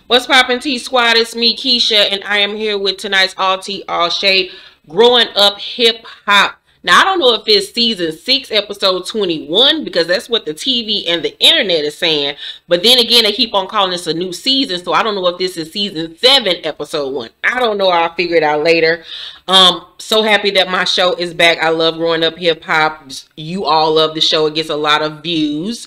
What's poppin' T Squad? It's me, Keisha, and I am here with tonight's All Tea, All Shade Growing Up Hip Hop. Now, I don't know if it's season 6, episode 21, because that's what the TV and the internet is saying. But then again, they keep on calling this a new season, so I don't know if this is season 7, episode 1. I don't know. I'll figure it out later. So happy that my show is back. I love Growing Up Hip Hop. You all love the show. It gets a lot of views.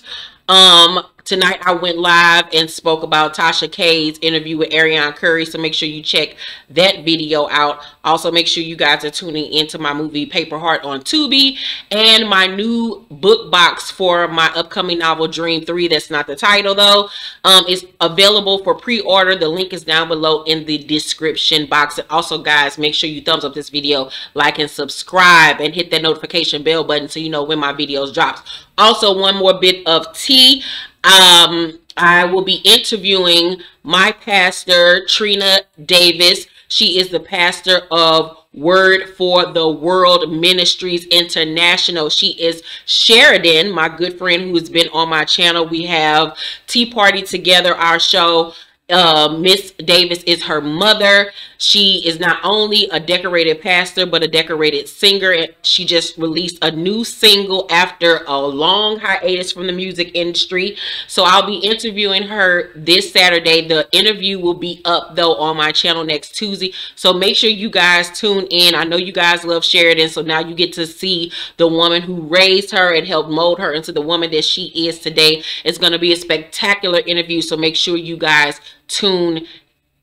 Tonight I went live and spoke about Tasha K's interview with Ariana Curry, so make sure you check that video out. Also, make sure you guys are tuning into my movie Paper Heart on Tubi and my new book box for my upcoming novel Dream 3. That's not the title though. It's available for pre-order. The link is down below in the description box. And also, guys, make sure you thumbs up this video, like and subscribe, and hit that notification bell button so you know when my videos drops. Also, one more bit of tea. I will be interviewing my pastor, Trina Davis. She is the pastor of Word for the World Ministries International. She is Sheridan, my good friend who has been on my channel. We have Tea Party Together, our show. Miss Davis is her mother. She is not only a decorated pastor, but a decorated singer. And she just released a new single after a long hiatus from the music industry. So I'll be interviewing her this Saturday. The interview will be up, though, on my channel next Tuesday. So make sure you guys tune in. I know you guys love Sheridan, so now you get to see the woman who raised her and helped mold her into the woman that she is today. It's going to be a spectacular interview, so make sure you guys tune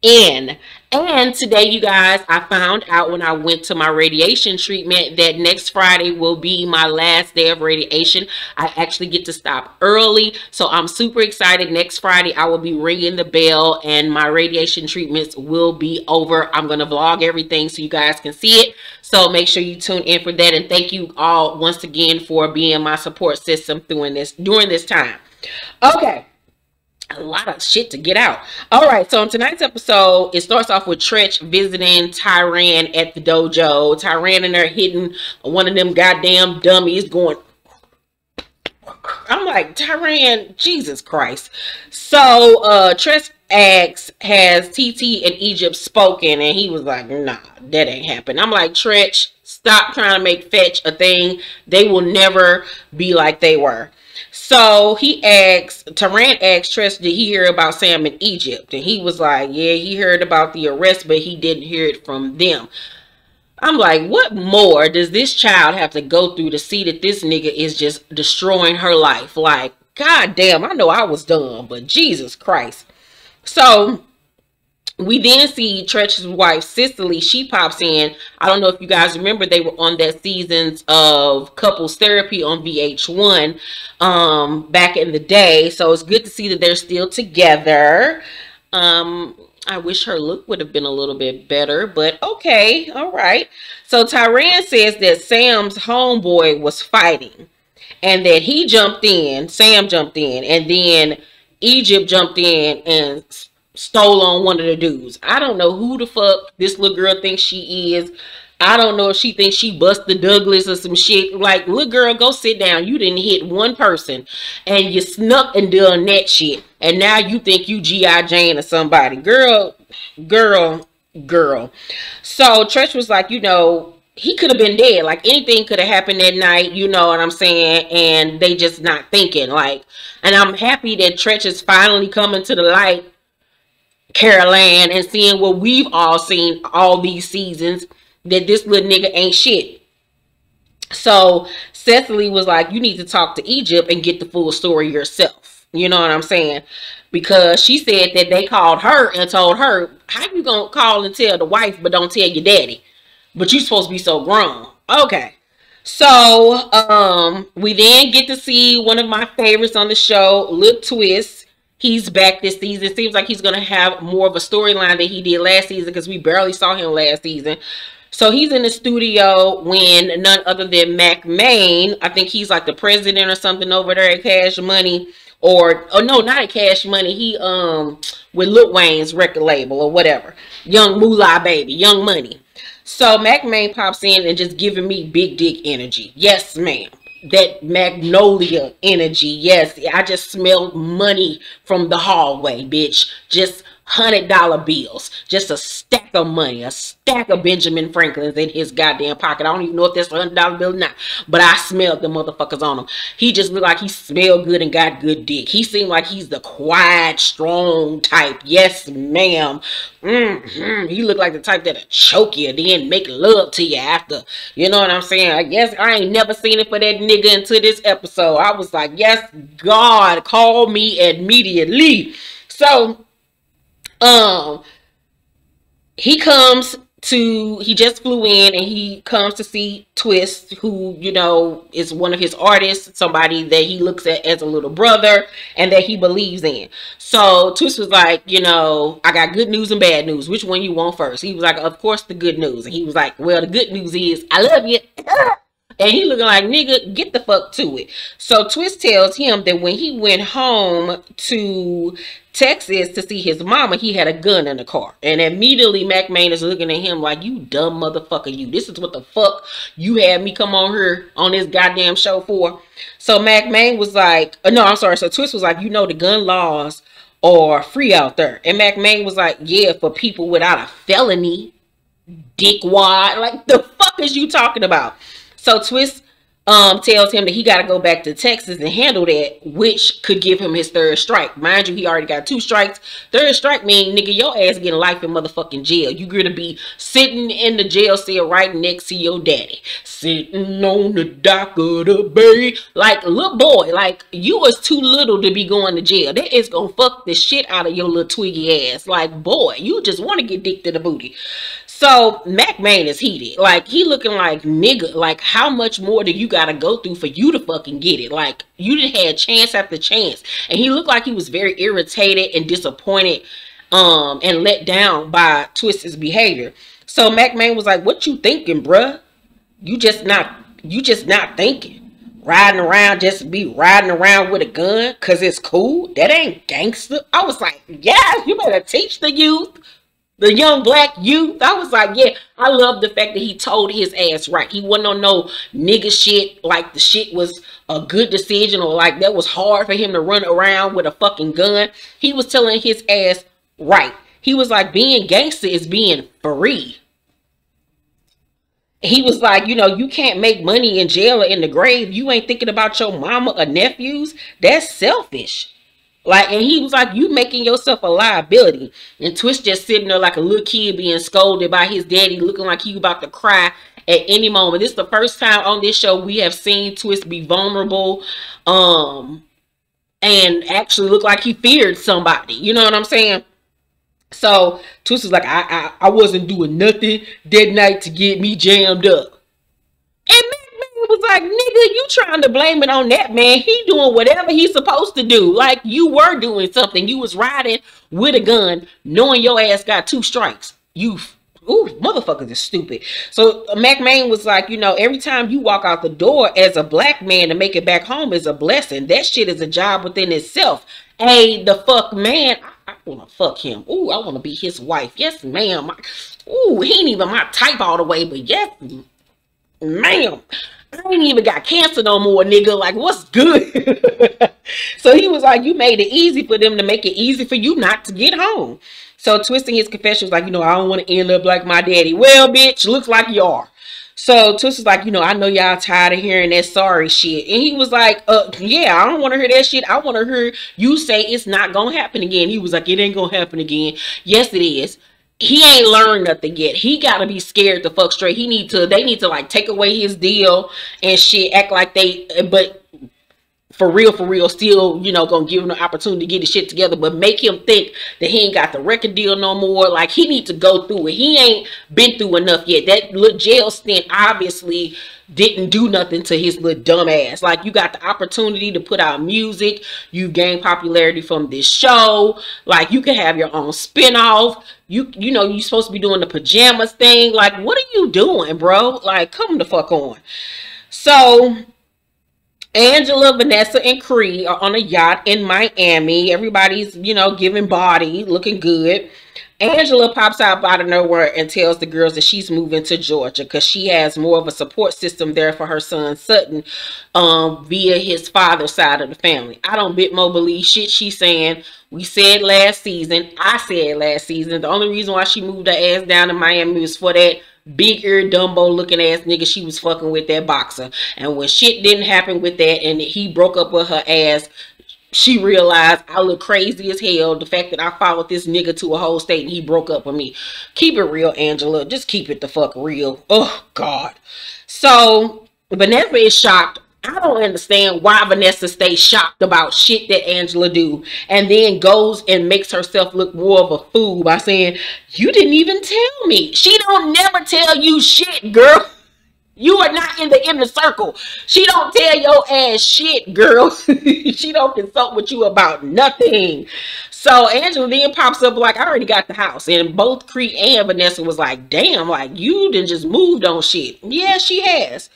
in. And today, you guys, I found out when I went to my radiation treatment that next Friday will be my last day of radiation. I actually get to stop early, so I'm super excited. Next Friday I will be ringing the bell and my radiation treatments will be over. I'm going to vlog everything so you guys can see it, so make sure you tune in for that. And thank you all once again for being my support system during this time. Okay, a lot of shit to get out. All right, so in tonight's episode, it starts off with Tretch visiting Tyran at the dojo. Tyran in there hitting one of them goddamn dummies going. I'm like, Tyran, Jesus Christ. So Tretch asks, has TT and Egypt spoken? And he was like, nah, that ain't happened. I'm like, Tretch, stop trying to make fetch a thing. They will never be like they were. So he asks, Tyran asked Tretch, did he hear about Sam in Egypt? And he was like, yeah, he heard about the arrest, but he didn't hear it from them. I'm like, what more does this child have to go through to see that this nigga is just destroying her life? Like, god damn, I know I was dumb, but Jesus Christ. So we then see Tretch's wife, Cicely. She pops in. I don't know if you guys remember, they were on that seasons of Couples Therapy on VH1 back in the day. So it's good to see that they're still together. I wish her look would have been a little bit better, but okay, all right. So Tyran says that Sam's homeboy was fighting and that he jumped in, Sam jumped in, and then Egypt jumped in and stole on one of the dudes. I don't know who the fuck this little girl thinks she is. I don't know if she thinks she busted Douglas or some shit. Like, little girl, go sit down. You didn't hit one person and you snuck and done that shit. And now you think you G.I. Jane or somebody. Girl. So Tretch was like, you know, he could have been dead. Like, anything could have happened that night, you know what I'm saying? And they just not thinking. Like, and I'm happy that Tretch is finally coming to the light, Caroline, and seeing what we've all seen all these seasons, that this little nigga ain't shit. So Cecily was like, you need to talk to Egypt and get the full story yourself. You know what I'm saying? Because she said that they called her and told her, how you gonna call and tell the wife but don't tell your daddy? But you supposed to be so grown. Okay. So we then get to see one of my favorites on the show, Lil Twist. He's back this season. Seems like he's going to have more of a storyline than he did last season, because we barely saw him last season. So he's in the studio when none other than Mac Main, I think he's like the president or something over there at Cash Money, or no, not at Cash Money. He with Lil Wayne's record label or whatever. Young Moolah Baby, Young Money. So Mac Main pops in and just giving me big dick energy. Yes, ma'am. That magnolia energy. Yes, I just smelled money from the hallway, bitch. Just $100 bills, just a stack of money, a stack of Benjamin Franklin's in his goddamn pocket. I don't even know if that's $100 bill or not, but I smelled the motherfuckers on him. He just looked like he smelled good and got good dick. He seemed like he's the quiet, strong type. Yes, ma'am. He looked like the type that'll choke you, then make love to you after. You know what I'm saying? I guess I ain't never seen it for that nigga until this episode. I was like, yes, God, call me immediately. So, he just flew in and he comes to see Twist, who, you know, is one of his artists, somebody that he looks at as a little brother and that he believes in. So Twist was like, you know, I got good news and bad news. Which one you want first? He was like, of course, the good news. And he was like, well, the good news is I love you. And he looking like, nigga, get the fuck to it. So Twist tells him that when he went home to Texas to see his mama, he had a gun in the car. And immediately Mac Main is looking at him like, you dumb motherfucker, you. This is what the fuck you had me come on here on this goddamn show for. So Mac Main was like, no, I'm sorry. So Twist was like, you know, the gun laws are free out there. And Mac Main was like, yeah, for people without a felony, dickwad. Like, the fuck is you talking about? So Twist tells him that he got to go back to Texas and handle that, which could give him his third strike. Mind you, he already got 2 strikes. Third strike mean, nigga, your ass getting life in motherfucking jail. You gonna be sitting in the jail cell right next to your daddy, sitting on the dock of the bay. Like, little boy, like, you was too little to be going to jail. That is gonna fuck the shit out of your little twiggy ass. Like, boy, you just want to get dick to the booty. So Mac Main is heated. Like, he looking like, nigga, like, how much more do you gotta go through for you to fucking get it? Like, you done had chance after chance. And he looked like he was very irritated and disappointed and let down by Twist's behavior. So Mac Main was like, what you thinking, bruh? You just not thinking. Riding around, just be riding around with a gun because it's cool? That ain't gangster. I was like, yes, you better teach the youth. The young black youth. I was like, yeah, I love the fact that he told his ass right. He wasn't on no nigga shit, like the shit was a good decision or like that was hard for him to run around with a fucking gun. He was telling his ass right. He was like, being gangster is being free. He was like, you know, you can't make money in jail or in the grave. You ain't thinking about your mama or nephews. That's selfish. Like, and he was like, you making yourself a liability. And Twist just sitting there like a little kid being scolded by his daddy, looking like he about to cry at any moment. This is the first time on this show we have seen Twist be vulnerable and actually look like he feared somebody. You know what I'm saying? So Twist was like, I wasn't doing nothing that night to get me jammed up. And was like, nigga, you trying to blame it on that man. He doing whatever he's supposed to do. Like, you were doing something. You was riding with a gun knowing your ass got 2 strikes. Motherfuckers is stupid. So Mac Main was like, you know, every time you walk out the door as a black man to make it back home is a blessing. That shit is a job within itself. Hey, the fuck man, I want to fuck him. Ooh, I want to be his wife. Yes, ma'am. Ooh, he ain't even my type all the way, but yes, ma'am. I ain't even got cancer no more, nigga. Like, what's good? So he was like, you made it easy for them to make it easy for you not to get home. So Twisting his confession was like, you know, I don't want to end up like my daddy. Well, bitch, looks like you are. So Twist was like, you know, I know y'all tired of hearing that sorry shit. And he was like, yeah, I don't want to hear that shit. I want to hear you say it's not going to happen again. He was like, it ain't going to happen again. Yes, it is. He ain't learned nothing yet. He gotta be scared the fuck straight. They need to like take away his deal and shit, act like but for real, still, you know, gonna give him the opportunity to get his shit together, but make him think that he ain't got the record deal no more. Like, he need to go through it. He ain't been through enough yet. That little jail stint obviously didn't do nothing to his little dumb ass. Like, you got the opportunity to put out music. You've gained popularity from this show. Like, you can have your own spinoff. You know, you're supposed to be doing the pajamas thing. Like, what are you doing, bro? Like, come the fuck on. So Angela, Vanessa, and Cree are on a yacht in Miami. Everybody's, giving body, looking good. Angela pops out of nowhere and tells the girls that she's moving to Georgia because she has more of a support system there for her son Sutton, via his father's side of the family. I don't bit more believe shit she's saying. We said last season, I said last season, the only reason why she moved her ass down to Miami was for that big ear Dumbo looking ass nigga she was fucking with, that boxer. And when shit didn't happen with that and he broke up with her ass, she realized I look crazy as hell. The fact that I followed this nigga to a whole state and he broke up with me. Keep it real, Angela. Just keep it the fuck real. Oh, God. So, Vanessa is shocked. I don't understand why Vanessa stays shocked about shit that Angela do and then goes and makes herself look more of a fool by saying, you didn't even tell me. She don't never tell you shit, girl. You are not in the inner circle. She don't tell your ass shit, girl. She don't consult with you about nothing. So Angela then pops up like, I already got the house. And both Cree and Vanessa was like, damn, like you done just moved on shit. Yeah, she has.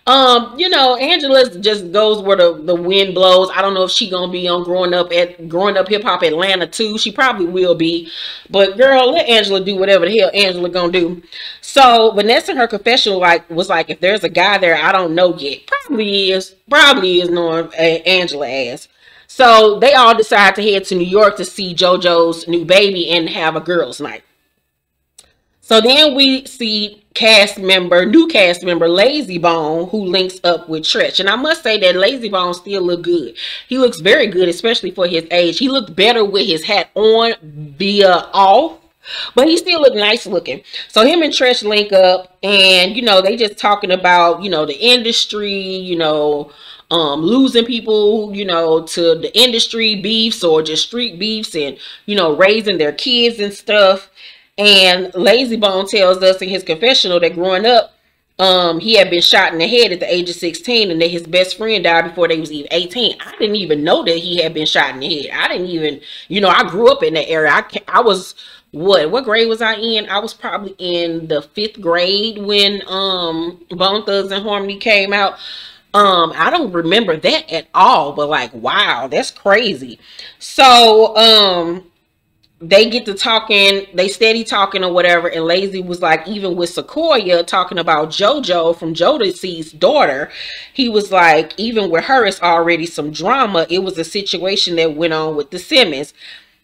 Angela just goes where the wind blows. I don't know if she gonna be on growing up hip hop Atlanta too. She probably will be, but girl, let Angela do whatever the hell Angela gonna do. So Vanessa in her confessional was like, if there's a guy there I don't know yet, probably is knowing Angela as. So they all decide to head to New York to see JoJo's new baby and have a girls' night. So then we see new cast member Lazy Bone, who links up with Tretch. And I must say that Lazy Bone still look good. He looks very good, especially for his age. He looked better with his hat on via off, but he still looked nice looking. So him and Tretch link up and, they just talking about, the industry, losing people, to the industry beefs or just street beefs and, raising their kids and stuff. And Lazy Bone tells us in his confessional that growing up, he had been shot in the head at the age of 16 and that his best friend died before they was even 18. I didn't even know that he had been shot in the head. I didn't even, I grew up in that area. I was, what grade was I in? I was probably in the 5th grade when Bone Thugs and Harmony came out. I don't remember that at all, but like, wow, that's crazy. So, they get to talking, they steady talking or whatever, and Lazy was like, even with Sequoia talking about JoJo from Jodeci's daughter, he was like, even with her, it's already some drama. It was a situation that went on with the Simmons.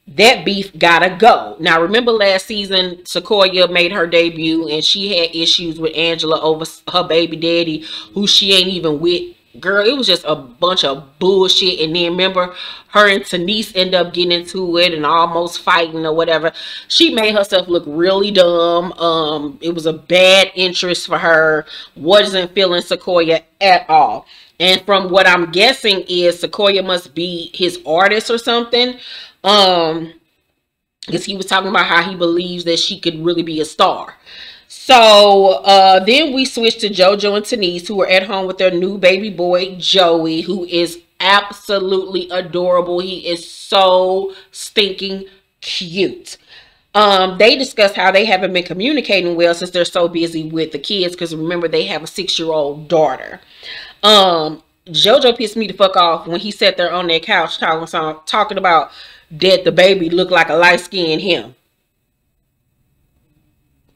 That beef gotta go. Now, remember last season, Sequoia made her debut, and she had issues with Angela over her baby daddy, who she ain't even with. Girl, it was just a bunch of bullshit. And then remember, her and Tanise end up getting into it and almost fighting or whatever. She made herself look really dumb. It was a bad interest for her. Wasn't feeling Sequoia at all. And from what I'm guessing is Sequoia must be his artist or something. Because he was talking about how he believes that she could really be a star. So then we switch to JoJo and Tanise, who are at home with their new baby boy, Joey, who is absolutely adorable. He is so stinking cute. They discuss how they haven't been communicating well since they're so busy with the kids, because remember, they have a 6-year-old daughter. JoJo pissed me the fuck off when he sat there on that couch talking about that the baby looked like a light-skinned him.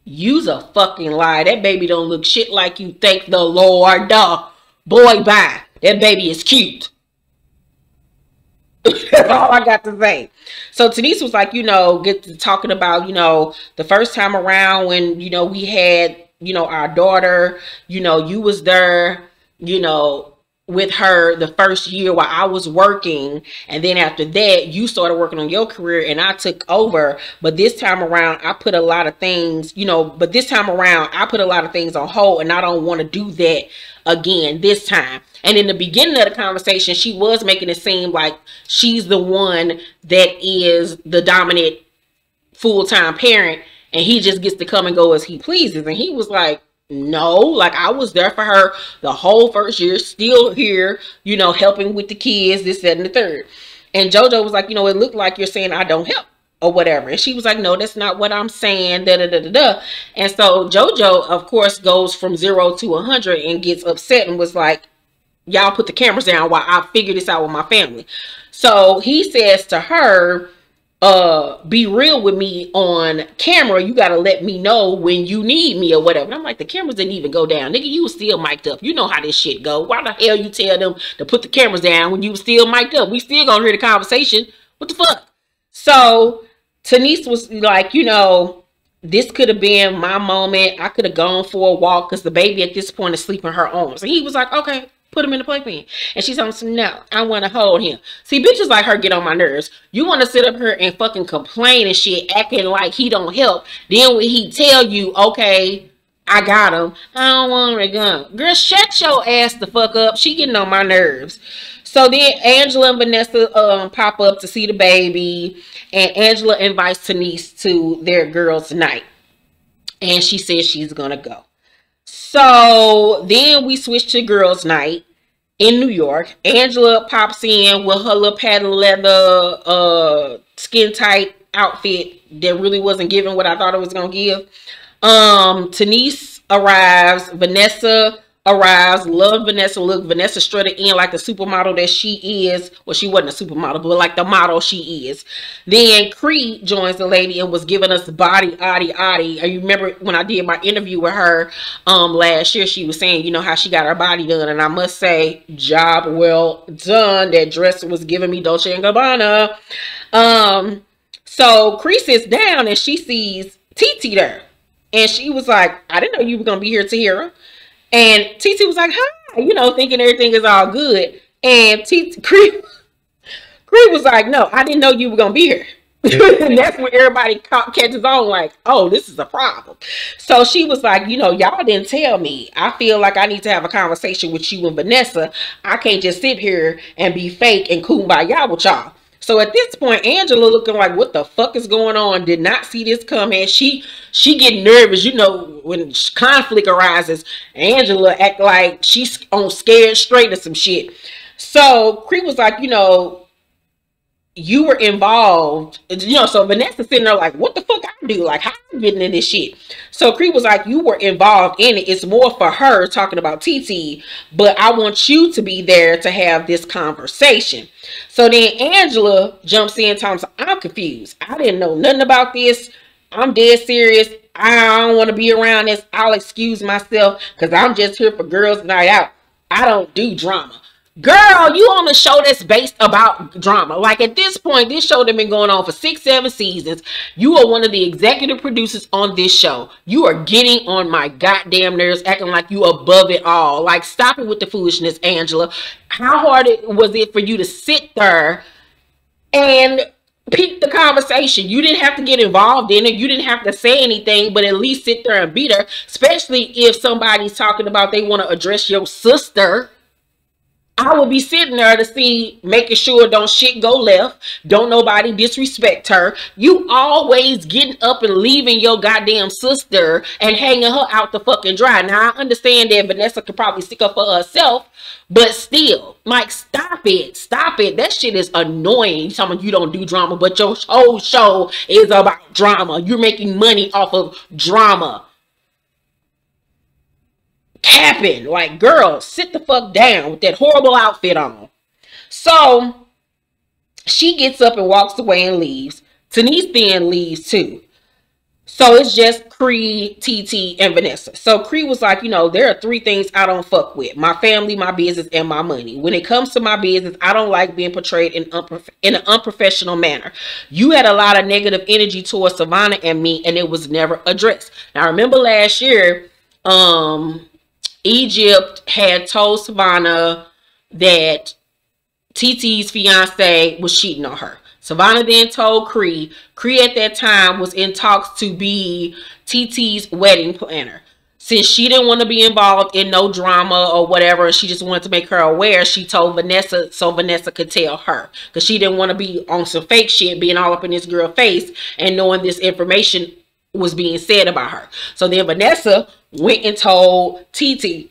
You's a fucking lie. That baby don't look shit like you. Thank the Lord. Boy, bye. That baby is cute. That's all I got to say. So Tanise was like, get to talking about, the first time around when, we had, our daughter, you was there, with her the first year while I was working, and then after that you started working on your career and I took over, but this time around I put a lot of things on hold, and I don't want to do that again this time. And in the beginning of the conversation, she was making it seem like she's the one that is the dominant full-time parent and he just gets to come and go as he pleases. And he was like, no, like I was there for her the whole first year, still here, helping with the kids, this, that, and the third. And JoJo was like, it looked like you're saying I don't help or whatever. And she was like, no, that's not what I'm saying, da da da da da. And so JoJo, of course, goes from 0 to 100 and gets upset and was like, y'all put the cameras down while I figure this out with my family. So he says to her, be real with me on camera. You gotta let me know when you need me or whatever. And I'm like, the cameras didn't even go down. Nigga, you was still mic'd up. You know how this shit go. Why the hell you tell them to put the cameras down when you was still mic'd up? We still gonna hear the conversation. What the fuck? So Tanise was like, you know, this could have been my moment. I could have gone for a walk because the baby at this point is sleeping in her arms. And he was like, okay, put him in the playpen. And she's on some, no, I want to hold him. See, bitches like her get on my nerves. You want to sit up here and fucking complain and shit, acting like he don't help. Then when he tell you, okay, I got him, I don't want to go. Girl, shut your ass the fuck up. She getting on my nerves. So then Angela and Vanessa pop up to see the baby. And Angela invites Tanise to their girls' night. And she says she's going to go. So then we switch to girls' night in New York. Angela pops in with her little patent leather skin tight outfit that really wasn't giving what I thought it was going to give. Tanise arrives. Vanessa arrives. Love Vanessa. Look, Vanessa strutted in like the supermodel that she is. Well, she wasn't a supermodel, but like the model she is. Then Cree joins the lady and was giving us body, oddy. You remember when I did my interview with her last year, she was saying, you know, how she got her body done. And I must say, job well done. That dress was giving me Dolce & Gabbana. So Cree sits down and she sees TT there. And she was like, I didn't know you were going to be here, Tahira. And TT was like, hi, you know, thinking everything is all good. And Cree was like, no, I didn't know you were going to be here. And that's when everybody catches on like, oh, this is a problem. So she was like, you know, y'all didn't tell me. I feel like I need to have a conversation with you and Vanessa. I can't just sit here and be fake and kumbaya with y'all. So at this point, Angela looking like, what the fuck is going on? Did not see this coming. She getting nervous. You know, when conflict arises, Angela act like she's on scared straight or some shit. So Cree was like, you know, you were involved. You know, so Vanessa sitting there like, what the fuck I do? Like, how am I getting in this shit? So Cree was like, you were involved in it. It's more for her talking about TT, but I want you to be there to have this conversation. So then Angela jumps in and tells me, I'm confused. I didn't know nothing about this. I'm dead serious. I don't want to be around this. I'll excuse myself because I'm just here for girls' night out. I don't do drama. Girl, you on a show that's based about drama. Like at this point, this show has been going on for 6-7 seasons. You are one of the executive producers on this show. You are getting on my goddamn nerves, acting like you above it all. Like, stop it with the foolishness, Angela. How hard was it for you to sit there and pick the conversation? You didn't have to get involved in it. You didn't have to say anything, but at least sit there and beat her. Especially if somebody's talking about they want to address your sister. I would be sitting there to see, making sure don't shit go left. Don't nobody disrespect her. You always getting up and leaving your goddamn sister and hanging her out the fucking dry. Now, I understand that Vanessa could probably stick up for herself, but still, like, stop it. Stop it. That shit is annoying. Someone you don't do drama, but your whole show is about drama. You're making money off of drama. Capping. Like, girl, sit the fuck down with that horrible outfit on. So she gets up and walks away and leaves. Tanise then leaves too. So it's just Cree, TT, and Vanessa. So Cree was like, you know, there are 3 things I don't fuck with: my family, my business, and my money. When it comes to my business, I don't like being portrayed in an unprofessional manner. You had a lot of negative energy towards Savannah and me, and it was never addressed. Now, remember last year, Egypt had told Savannah that TT's fiance was cheating on her. Savannah then told Cree. Cree at that time was in talks to be TT's wedding planner. Since she didn't want to be involved in no drama or whatever, she just wanted to make her aware, she told Vanessa so Vanessa could tell her. Because she didn't want to be on some fake shit, being all up in this girl's face and knowing this information was being said about her. So then Vanessa went and told TT.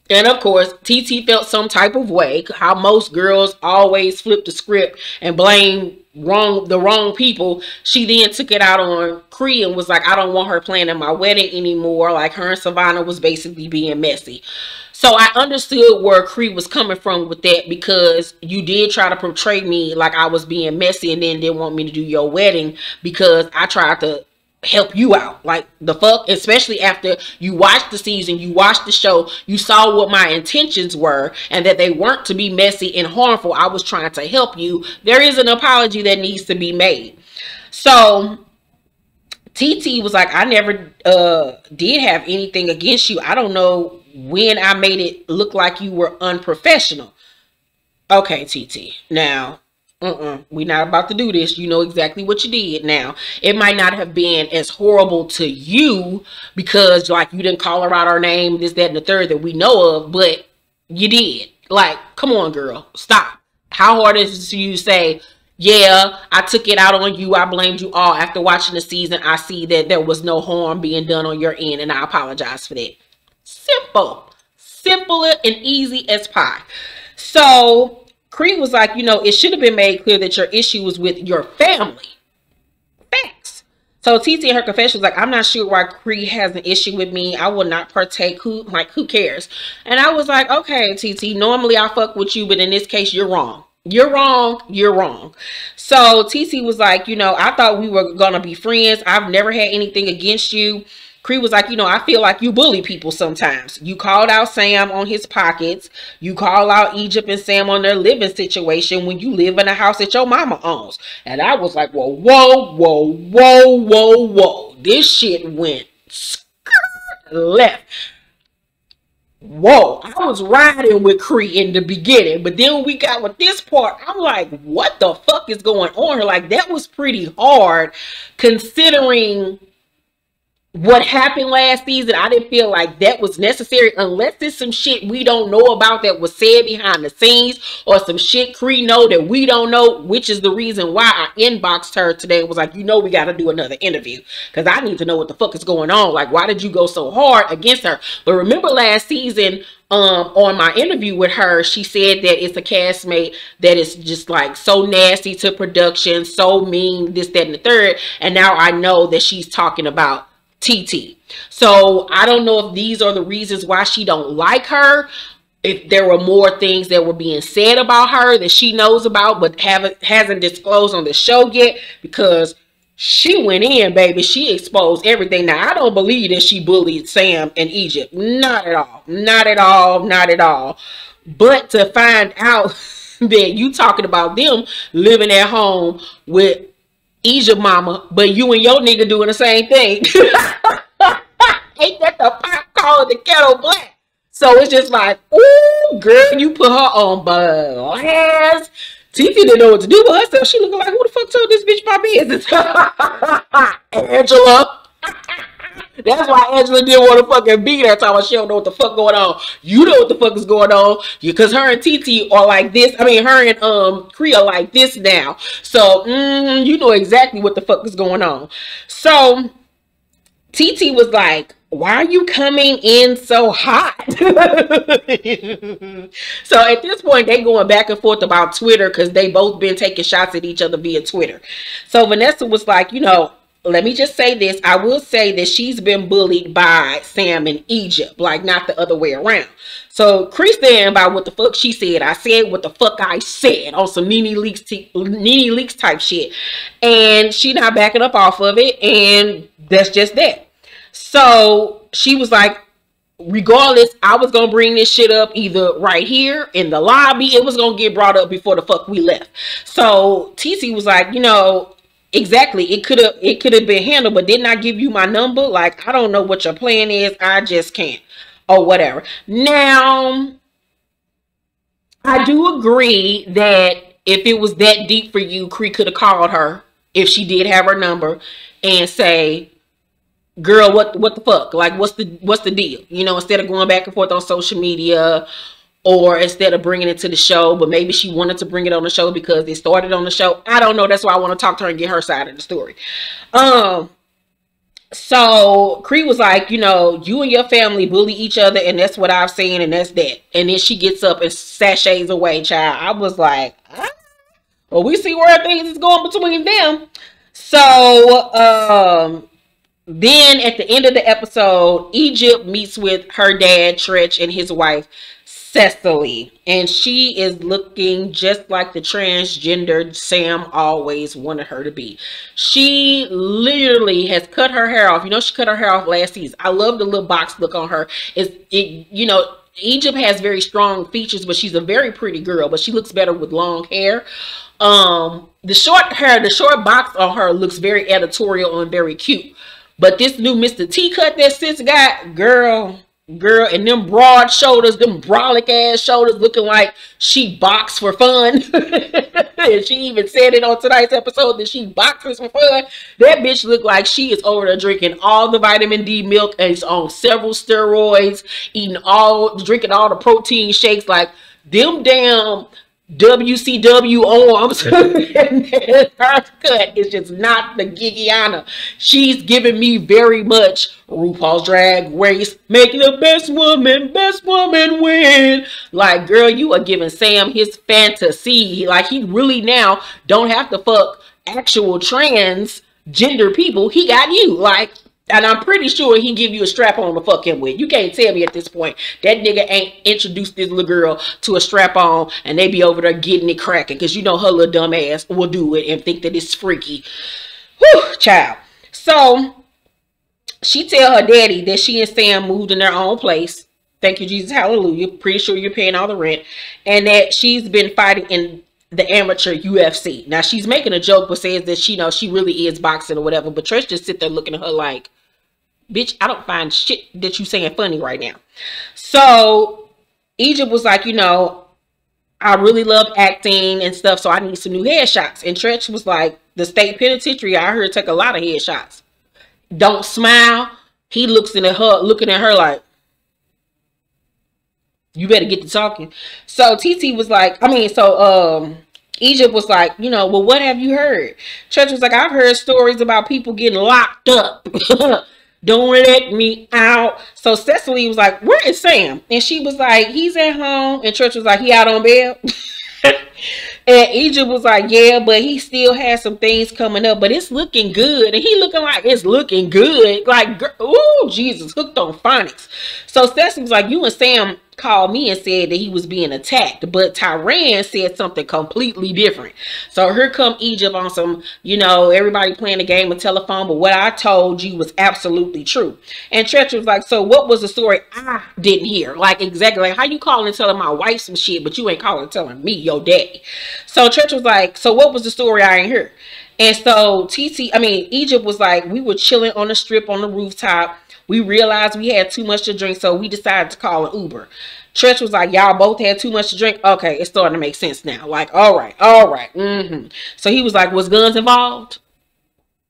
And of course, TT felt some type of way, how most girls always flip the script and blame the wrong people. She then took it out on Cree and was like, I don't want her planning my wedding anymore. Like, her and Savannah was basically being messy. So I understood where Cree was coming from with that, because you did try to portray me like I was being messy and then didn't want me to do your wedding because I tried to help you out. Like, the fuck? Especially after you watched the season, you watched the show, you saw what my intentions were and that they weren't to be messy and harmful. I was trying to help you. There is an apology that needs to be made. So TT was like, I never did have anything against you. I don't know when I made it look like you were unprofessional. Okay, TT. Now, we're not about to do this. You know exactly what you did. Now, it might not have been as horrible to you because, like, you didn't call her out her name, this, that, and the third that we know of, but you did. Like, come on, girl. Stop. How hard is it for you to say, yeah, I took it out on you, I blamed you all. After watching the season, I see that there was no harm being done on your end, and I apologize for that. Simple. Simple and easy as pie. So Cree was like, you know, it should have been made clear that your issue was with your family. Facts. So TT in her confession was like, I'm not sure why Cree has an issue with me. I will not partake. Who cares? And I was like, okay, TT, normally I fuck with you, but in this case, you're wrong. You're wrong. You're wrong. So TT was like, you know, I thought we were going to be friends. I've never had anything against you. Cree was like, you know, I feel like you bully people sometimes. You called out Sam on his pockets. You call out Egypt and Sam on their living situation when you live in a house that your mama owns. And I was like, well, whoa, whoa, whoa, whoa, whoa. This shit went left. Whoa, I was riding with Cree in the beginning, but then when we got with this part, I'm like, what the fuck is going on here? Like, that was pretty hard considering what happened last season. I didn't feel like that was necessary unless it's some shit we don't know about that was said behind the scenes, or some shit Cree know that we don't know, which is the reason why I inboxed her today and was like, you know, we got to do another interview because I need to know what the fuck is going on. Like, why did you go so hard against her? But remember last season, on my interview with her, she said that it's a castmate that is just like so nasty to production, so mean, this, that, and the third. And now I know that she's talking about TT. So I don't know if these are the reasons why she don't like her, if there were more things that were being said about her that she knows about but hasn't disclosed on the show yet, because she went in, baby. She exposed everything. Now, I don't believe that she bullied Sam and Egypt. Not at all. Not at all. Not at all. But to find out that you talking about them living at home with Egypt mama, but you and your nigga doing the same thing. Ain't that the pot calling the kettle black? So it's just like, ooh, girl, you put her on blast. TT didn't know what to do with herself. She looking like, who the fuck told this bitch my business? Angela. That's why Angela didn't want to fucking be there, talking about she don't know what the fuck going on. You know what the fuck is going on, because her and TT are like this. I mean, her and Cree are like this now. So you know exactly what the fuck is going on. So TT was like, why are you coming in so hot? So at this point, they going back and forth about Twitter because they both been taking shots at each other via Twitter. So Vanessa was like, you know, let me just say this. I will say that she's been bullied by Sam and Egypt, like not the other way around. So Cree stand by what the fuck she said. I said what the fuck I said on some Nene Leaks type shit. And she not backing up off of it. And that's just that. So she was like, regardless, I was going to bring this shit up either right here in the lobby. It was going to get brought up before the fuck we left. So TC was like, you know, exactly. It could have been handled, but didn't I give you my number? Like, I don't know what your plan is. I just can't. Or whatever. Now, I do agree that if it was that deep for you, Cree could have called her if she did have her number and say, girl, what the fuck? Like, what's the deal? You know, instead of going back and forth on social media, or instead of bringing it to the show, but maybe she wanted to bring it on the show because it started on the show. I don't know. That's why I want to talk to her and get her side of the story. So Cree was like, you know, you and your family bully each other, and that's what I've seen, and that's that. And then she gets up and sachets away, child. I was like, well, we see where things is going between them. So, Then at the end of the episode, Egypt meets with her dad, Tretch, and his wife, Cecily. And she is looking just like the transgendered Sam always wanted her to be. She literally has cut her hair off. You know, she cut her hair off last season. I love the little box look on her. You know, Egypt has very strong features, but she's a very pretty girl. But she looks better with long hair. The short hair, the short box on her looks very editorial and very cute. But this new Mr. T cut that sis got, girl, and them broad shoulders, them brolic ass shoulders, looking like she boxed for fun. And she even said it on tonight's episode that she boxes for fun. That bitch looked like she is over there drinking all the vitamin D milk and is on several steroids, drinking all the protein shakes, like them damn WCW arms. And her cut is just not the Gigiana. She's giving me very much RuPaul's Drag Race, making the best woman win. Like, girl, you are giving Sam his fantasy. Like, he really now don't have to fuck actual transgender people. He got you. Like, and I'm pretty sure he give you a strap on to fuck him with. You can't tell me at this point that nigga ain't introduced this little girl to a strap on and they be over there getting it cracking, because you know her little dumb ass will do it and think that it's freaky. Whew, child. So she tell her daddy that she and Sam moved in their own place. Thank you, Jesus, hallelujah. Pretty sure you're paying all the rent. And that she's been fighting in the amateur UFC. Now she's making a joke but says that she knows she really is boxing or whatever. But Trish just sit there looking at her like, bitch, I don't find shit that you saying funny right now. So Egypt was like, you know, I really love acting and stuff, so I need some new headshots. And Trish was like, the state penitentiary, I heard, take a lot of headshots. Don't smile. He looking at her like, you better get to talking. So TT was like, Egypt was like, you know, well, what have you heard? Church was like, I've heard stories about people getting locked up. Don't let me out. So Cecily was like, where is Sam? And she was like, he's at home. And Church was like, he out on bail. And Egypt was like, yeah, but he still has some things coming up, but it's looking good. And he looking like it's looking good. Like, oh, Jesus, hooked on phonics. So Cecily was like, you and Sam called me and said that he was being attacked, but Tyran said something completely different. So here come Egypt on some, you know, everybody playing a game of telephone, but what I told you was absolutely true. And Tretch was like, so what was the story I didn't hear? Like, exactly, like, how you calling and telling my wife some shit, but you ain't calling and telling me, your daddy? So Tretch was like, so what was the story I ain't hear? And so Egypt was like, we were chilling on the strip on the rooftop. We realized we had too much to drink, so we decided to call an Uber. Tretch was like, y'all both had too much to drink? Okay, it's starting to make sense now. Like, all right. So he was like, was guns involved?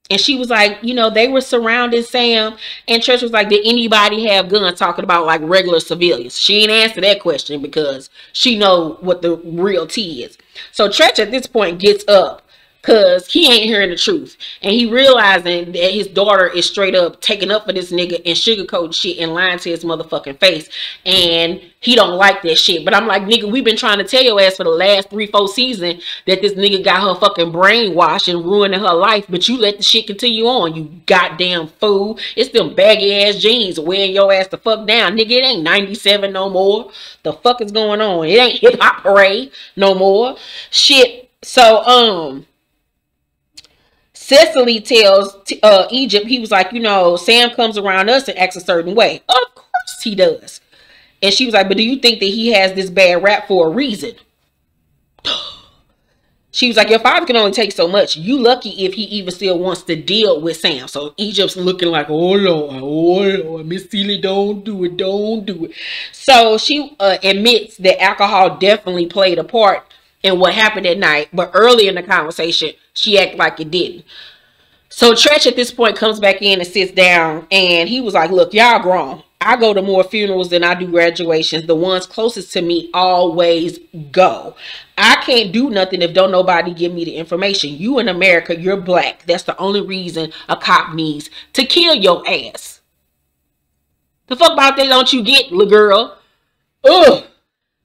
And she was like, you know, they were surrounding Sam. And Tretch was like, did anybody have guns? Talking about like regular civilians. She didn't answer that question because she know what the real tea is. So Tretch at this point gets up, because he ain't hearing the truth. And he realizing that his daughter is straight up taking up for this nigga and sugarcoating shit and lying to his motherfucking face. And he don't like that shit. But I'm like, nigga, we've been trying to tell your ass for the last 3-4 seasons that this nigga got her fucking brainwashed and ruining her life. But you let the shit continue on, you goddamn fool. It's them baggy ass jeans wearing your ass the fuck down. Nigga, it ain't 97 no more. The fuck is going on? It ain't hip hop parade no more. Shit. So, Cecily tells Egypt, he was like, you know, Sam comes around us and acts a certain way. Of course he does. And she was like, but do you think that he has this bad rap for a reason? She was like, your father can only take so much. You lucky if he even still wants to deal with Sam. So Egypt's looking like, oh Lord, Miss Seeley, don't do it. So she admits that alcohol definitely played a part in what happened that night, but early in the conversation, she acted like it didn't. So Tretch at this point comes back in and sits down, and he was like, look, y'all grown. I go to more funerals than I do graduations. The ones closest to me always go. I can't do nothing if don't nobody give me the information. You in America, you're black. That's the only reason a cop needs to kill your ass. The fuck about that don't you get, little girl? Ugh.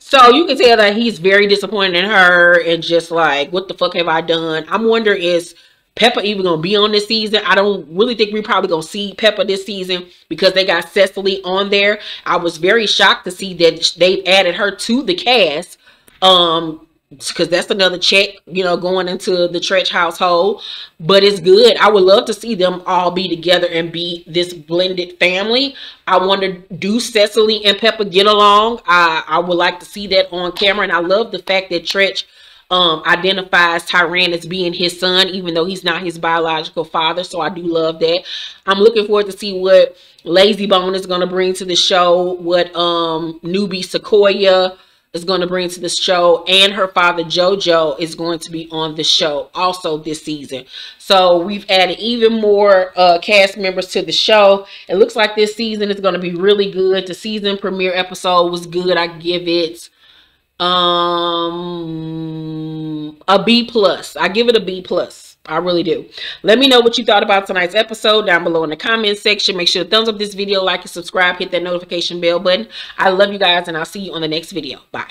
So you can tell that he's very disappointed in her and just like, what the fuck have I done? I'm wondering, is Pepper even gonna be on this season. I don't really think we probably gonna see Pepper this season because they got Cecily on there. I was very shocked to see that they added her to the cast. Because that's another check, you know, going into the Tretch household. But it's good. I would love to see them all be together and be this blended family. I wonder, do Cecily and Pepper get along? I would like to see that on camera. And I love the fact that Tretch identifies Tyran as being his son, even though he's not his biological father. So I do love that. I'm looking forward to see what Lazy Bone is going to bring to the show, what newbie Sequoia is going to bring to the show, and her father JoJo is going to be on the show also this season. So we've added even more cast members to the show. It looks like this season is going to be really good. The season premiere episode was good. I give it a B+. I give it a B+. I really do. Let me know what you thought about tonight's episode down below in the comment section. Make sure to thumbs up this video, like and subscribe, hit that notification bell button. I love you guys, and I'll see you on the next video. Bye.